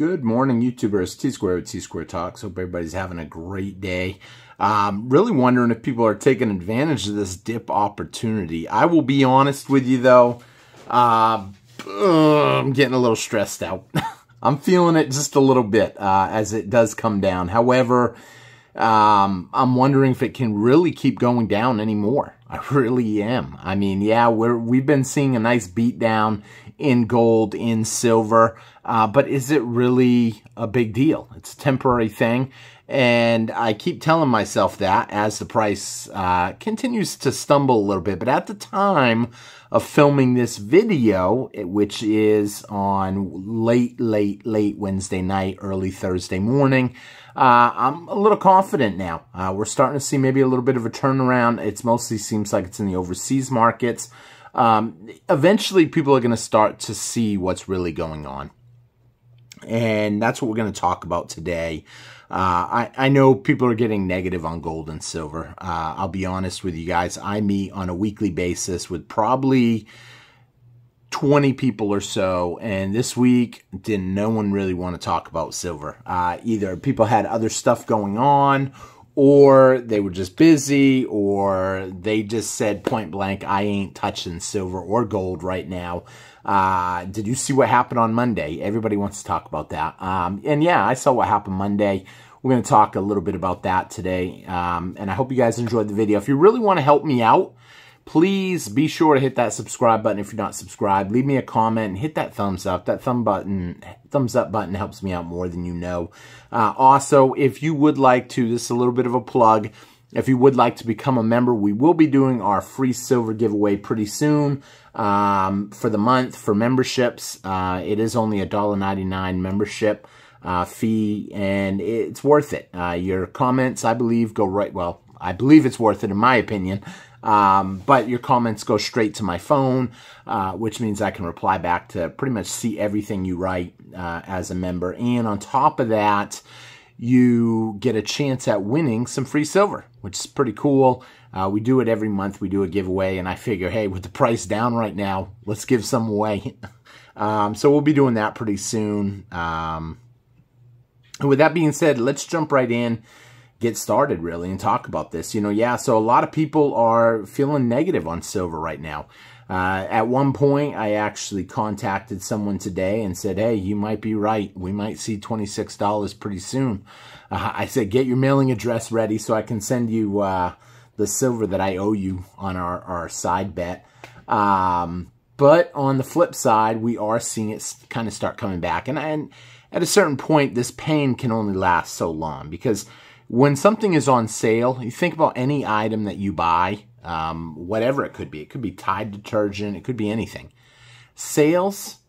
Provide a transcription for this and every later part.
Good morning, YouTubers. T-Square with T-Square Talks. Hope everybody's having a great day. Really wondering if people are taking advantage of this dip opportunity. I will be honest with you, though. I'm getting a little stressed out. I'm feeling it just a little bit as it does come down. However, I'm wondering if it can really keep going down anymore. I really am. I mean, yeah, we've been seeing a nice beat down in gold, in silver, but is it really a big deal? It's a temporary thing, and I keep telling myself that as the price continues to stumble a little bit. But at the time of filming this video, which is on late Wednesday night, early Thursday morning, I'm a little confident now. We're starting to see maybe a little bit of a turnaround. It mostly seems like it's in the overseas markets. Eventually, people are going to start to see what's really going on. And that's what we're going to talk about today. I know people are getting negative on gold and silver. I'll be honest with you guys. I meet on a weekly basis with probably 20 people or so, and this week no one really want to talk about silver. Either people had other stuff going on, or they were just busy, or they just said point blank, I ain't touching silver or gold right now. Did you see what happened on Monday? Everybody wants to talk about that. And yeah, I saw what happened Monday. We're going to talk a little bit about that today. And I hope you guys enjoyed the video. If you really want to help me out, please be sure to hit that subscribe button if you're not subscribed. Leave me a comment and hit that thumbs up. That thumbs up button helps me out more than you know. Also, if you would like to, this is a little bit of a plug, if you would like to become a member, we will be doing our free silver giveaway pretty soon for the month for memberships. It is only a $1.99 membership fee, and it's worth it. Your comments, I believe, go right, well, I believe it's worth it in my opinion. But your comments go straight to my phone, which means I can reply back to pretty much see everything you write as a member. And on top of that, you get a chance at winning some free silver, which is pretty cool. We do it every month. We do a giveaway, and I figure, hey, with the price down right now, let's give some away. So we'll be doing that pretty soon. And with that being said, let's jump right in. Get started really and talk about this. Yeah, so a lot of people are feeling negative on silver right now. At one point, I actually contacted someone today and said, hey, you might be right. We might see $26 pretty soon. I said, get your mailing address ready so I can send you the silver that I owe you on our side bet. But on the flip side, we are seeing it kind of start coming back. And at a certain point, this pain can only last so long, because when something is on sale, you think about any item that you buy, whatever it could be. It could be Tide detergent. It could be anything. Sales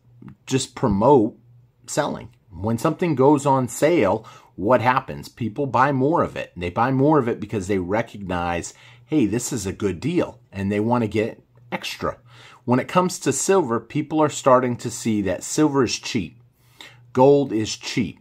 just promote selling. When something goes on sale, what happens? People buy more of it. They buy more of it because they recognize, hey, this is a good deal, and they want to get extra. When it comes to silver, people are starting to see that silver is cheap. Gold is cheap.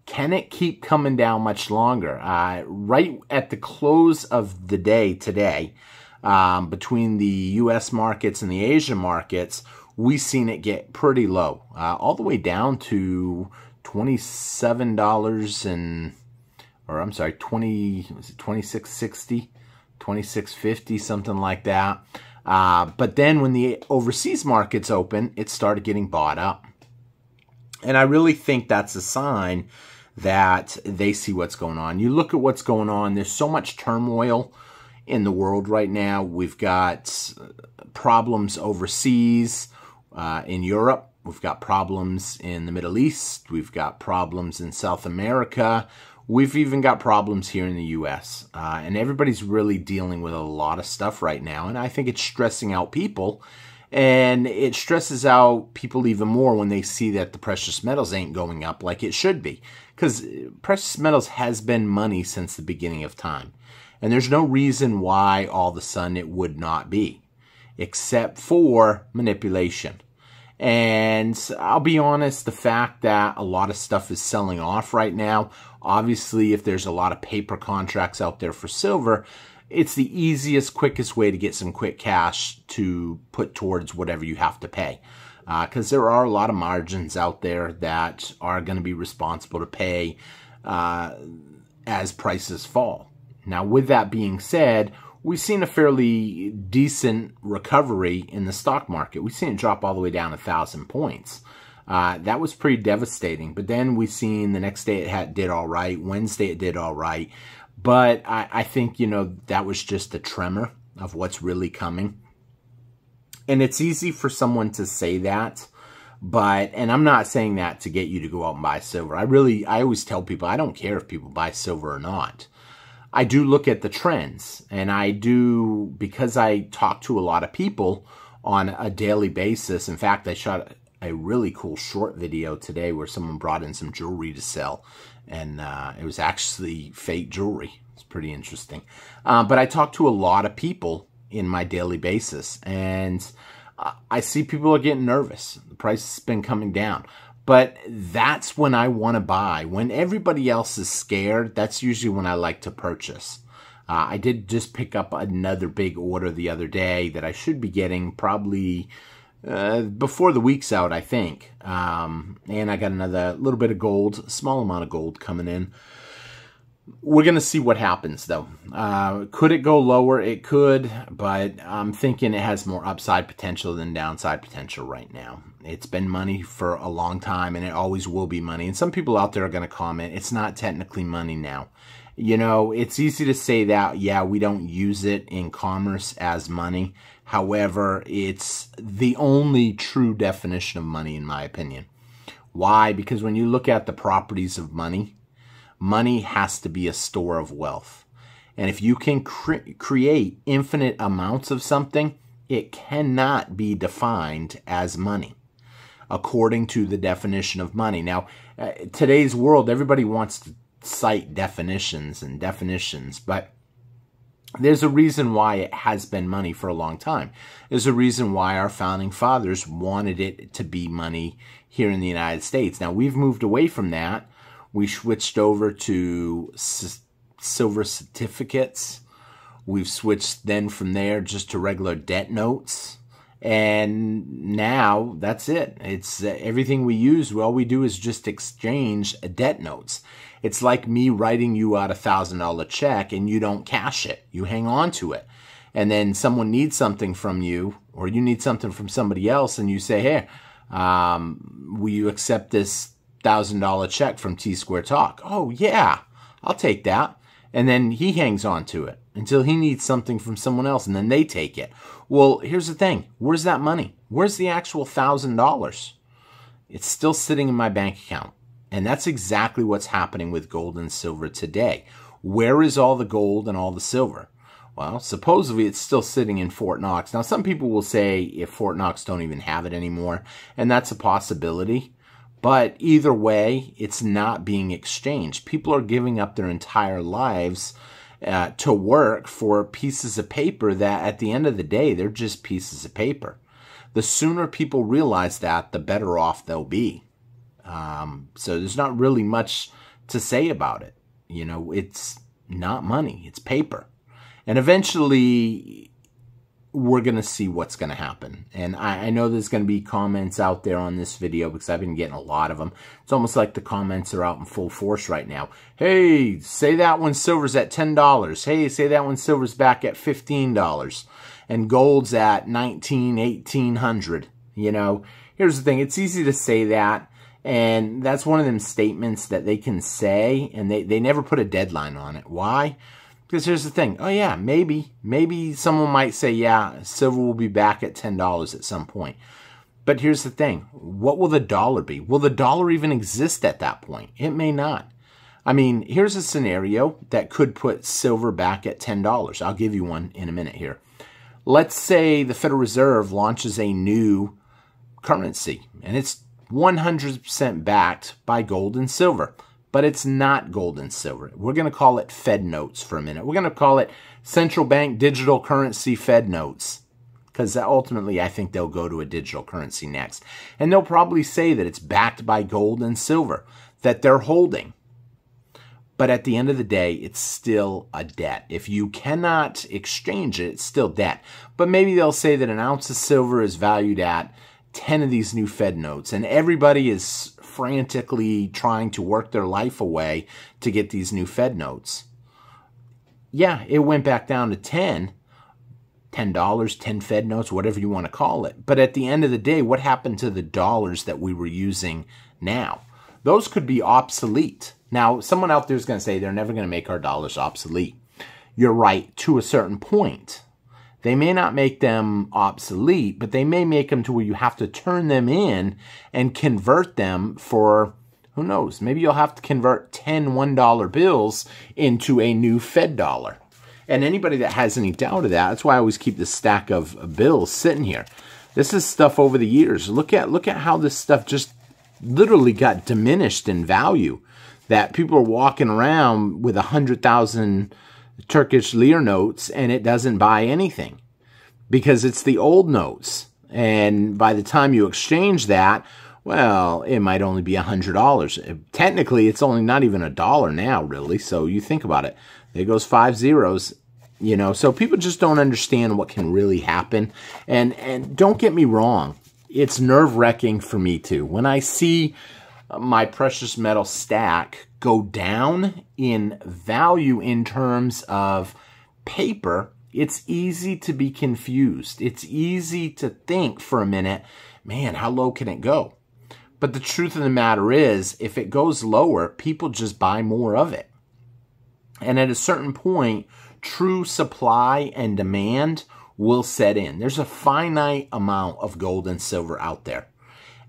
Can it keep coming down much longer? Right at the close of the day today, between the U.S. markets and the Asian markets, we've seen it get pretty low, all the way down to $27 and, or I'm sorry, was it $26.60, $26.50, something like that. But then when the overseas markets open, it started getting bought up. And I really think that's a sign that they see what's going on. You look at what's going on. There's so much turmoil in the world right now. We've got problems overseas in Europe. We've got problems in the Middle East. We've got problems in South America. We've even got problems here in the U.S. And everybody's really dealing with a lot of stuff right now. And I think it's stressing out people. And it stresses out people even more when they see that the precious metals ain't going up like it should be. Because precious metals has been money since the beginning of time. And there's no reason why all of a sudden it would not be, except for manipulation. And I'll be honest, the fact that a lot of stuff is selling off right now, obviously if there's a lot of paper contracts out there for silver, it's the easiest, quickest way to get some quick cash to put towards whatever you have to pay. because there are a lot of margins out there that are going to be responsible to pay as prices fall. Now, with that being said, we've seen a fairly decent recovery in the stock market. We've seen it drop all the way down 1,000 points. That was pretty devastating. But then we've seen the next day it did all right. Wednesday it did all right. But I think, you know, that was just a tremor of what's really coming. And it's easy for someone to say that. And I'm not saying that to get you to go out and buy silver. I always tell people, I don't care if people buy silver or not. I do look at the trends, and I do, because I talk to a lot of people on a daily basis. In fact, I shot a really cool short video today where someone brought in some jewelry to sell, and it was actually fake jewelry. It's pretty interesting. But I talk to a lot of people in my daily basis, and I see people are getting nervous. The price has been coming down. But that's when I want to buy. When everybody else is scared, that's usually when I like to purchase. I did just pick up another big order the other day that I should be getting probably before the week's out, I think. And I got another little bit of gold, a small amount of gold coming in. We're going to see what happens, though. Could it go lower? It could, but I'm thinking it has more upside potential than downside potential right now. It's been money for a long time, and it always will be money. And some people out there are going to comment, it's not technically money now. You know, it's easy to say that, yeah, we don't use it in commerce as money. However, it's the only true definition of money, in my opinion. Why? Because when you look at the properties of money, money has to be a store of wealth. And if you can create infinite amounts of something, it cannot be defined as money, according to the definition of money. Now, today's world, everybody wants to cite definitions, but there's a reason why it has been money for a long time. There's a reason why our founding fathers wanted it to be money here in the United States. Now, we've moved away from that. We switched over to silver certificates. We've switched then from there just to regular debt notes. And now that's it. It's everything we use. All we do is just exchange debt notes. It's like me writing you out $1,000 check and you don't cash it. You hang on to it. And then someone needs something from you, or you need something from somebody else, and you say, hey, will you accept this $1,000 check from T-Square Talk? Oh, yeah, I'll take that. And then he hangs on to it until he needs something from someone else, and then they take it. Well, here's the thing. Where's that money? Where's the actual $1,000? It's still sitting in my bank account. And that's exactly what's happening with gold and silver today. Where is all the gold and all the silver? Well, supposedly it's still sitting in Fort Knox. Now, some people will say if Fort Knox don't even have it anymore, and that's a possibility. But either way, it's not being exchanged. People are giving up their entire lives to work for pieces of paper that at the end of the day, they're just pieces of paper. The sooner people realize that, the better off they'll be. So there's not really much to say about it. You know, it's not money, it's paper. And eventually, we're going to see what's going to happen. And I know there's going to be comments out there on this video because I've been getting a lot of them. It's almost like the comments are out in full force right now. Hey, say that when silver's at $10. Hey, say that when silver's back at $15. And gold's at $1,900, $1,800. You know, here's the thing. It's easy to say that. And that's one of them statements that they can say, and they never put a deadline on it. Why? Because here's the thing. Oh, yeah, maybe someone might say, yeah, silver will be back at $10 at some point. But here's the thing. What will the dollar be? Will the dollar even exist at that point? It may not. I mean, here's a scenario that could put silver back at $10. I'll give you one in a minute here. Let's say the Federal Reserve launches a new currency, and it's 100% backed by gold and silver. But it's not gold and silver. We're going to call it Fed notes for a minute. We're going to call it central bank digital currency Fed notes. Because ultimately, I think they'll go to a digital currency next. And they'll probably say that it's backed by gold and silver that they're holding. But at the end of the day, it's still a debt. If you cannot exchange it, it's still debt. But maybe they'll say that an ounce of silver is valued at 10 of these new Fed notes, and everybody is frantically trying to work their life away to get these new Fed notes. Yeah, it went back down to $10, 10 Fed notes, whatever you want to call it. But at the end of the day, what happened to the dollars that we were using now? Those could be obsolete. Now, someone out there is going to say they're never going to make our dollars obsolete. You're right, to a certain point. They may not make them obsolete, but they may make them to where you have to turn them in and convert them for, who knows, maybe you'll have to convert 10 $1 bills into a new Fed dollar. And anybody that has any doubt of that, that's why I always keep this stack of bills sitting here. This is stuff over the years. Look at how this stuff just literally got diminished in value. That people are walking around with 100,000 Turkish lira notes and it doesn't buy anything because it's the old notes. And by the time you exchange that, well, it might only be $100. Technically, it's only not even $1 now, really. So you think about it. There goes 5 zeros, you know. So people just don't understand what can really happen. And don't get me wrong, it's nerve-wracking for me too. When I see my precious metal stack go down in value in terms of paper, it's easy to be confused. It's easy to think for a minute, man, how low can it go? But the truth of the matter is, if it goes lower, people just buy more of it. And at a certain point, true supply and demand will set in. There's a finite amount of gold and silver out there.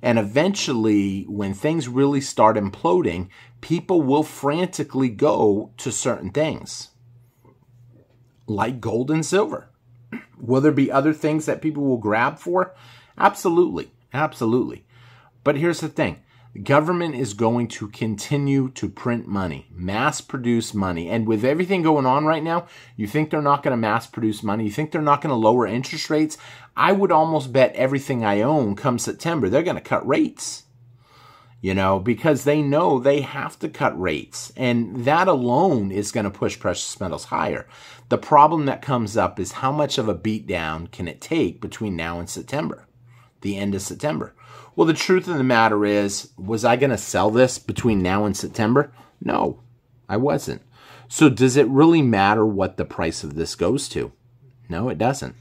And eventually, when things really start imploding, people will frantically go to certain things, like gold and silver. Will there be other things that people will grab for? Absolutely. Absolutely. But here's the thing. The government is going to continue to print money, mass produce money. And with everything going on right now, you think they're not going to mass produce money? You think they're not going to lower interest rates? I would almost bet everything I own come September, they're going to cut rates. You know, because they know they have to cut rates. And that alone is going to push precious metals higher. The problem that comes up is how much of a beatdown can it take between now and September, the end of September? Well, the truth of the matter is, was I going to sell this between now and September? No, I wasn't. So does it really matter what the price of this goes to? No, it doesn't.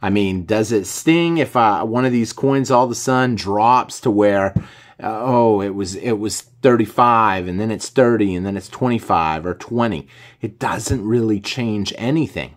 I mean, does it sting if one of these coins all of a sudden drops to where, oh, it was 35 and then it's 30 and then it's 25 or 20? It doesn't really change anything.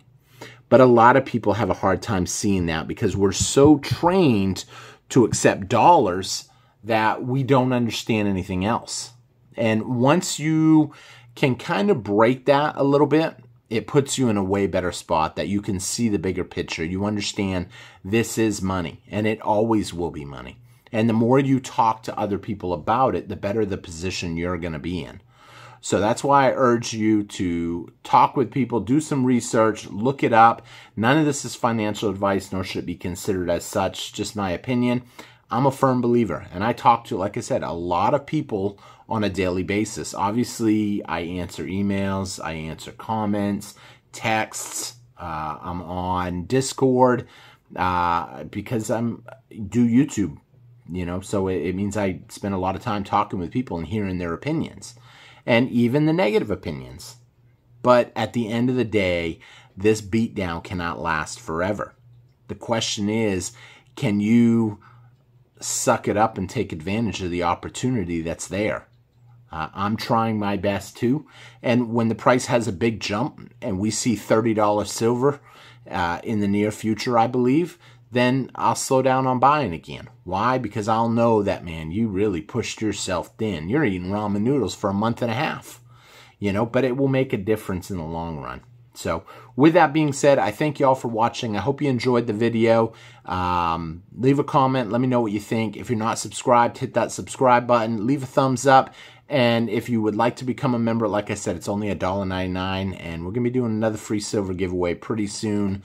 But a lot of people have a hard time seeing that because we're so trained to accept dollars that we don't understand anything else. And once you can kind of break that a little bit, it puts you in a way better spot that you can see the bigger picture. You understand this is money and it always will be money. And the more you talk to other people about it, the better the position you're going to be in. So that's why I urge you to talk with people, do some research, look it up. None of this is financial advice, nor should it be considered as such, just my opinion. I'm a firm believer, and I talk to, like I said, a lot of people on a daily basis. Obviously, I answer emails, I answer comments, texts. I'm on Discord because do YouTube, you know, so it means I spend a lot of time talking with people and hearing their opinions. And even the negative opinions. But at the end of the day, this beatdown cannot last forever. The question is, can you suck it up and take advantage of the opportunity that's there? I'm trying my best to. And when the price has a big jump and we see $30 silver in the near future, I believe, then I'll slow down on buying again. Why? Because I'll know that, man, you really pushed yourself thin. You're eating ramen noodles for a month and a half, you know, but it will make a difference in the long run. So with that being said, I thank you all for watching. I hope you enjoyed the video. Leave a comment. Let me know what you think. If you're not subscribed, hit that subscribe button. Leave a thumbs up. And if you would like to become a member, like I said, it's only $1.99, and we're going to be doing another free silver giveaway pretty soon.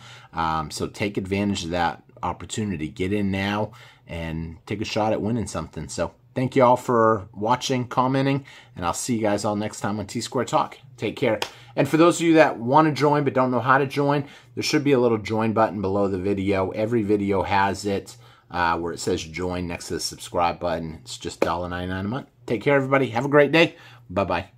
So take advantage of that opportunity. Get in now and take a shot at winning something. So thank you all for watching, commenting, and I'll see you guys all next time on T-Square Talk. Take care. And for those of you that want to join but don't know how to join, there should be a little join button below the video. Every video has it. where it says join next to the subscribe button. It's just $1.99 a month. Take care, everybody. Have a great day. Bye-bye.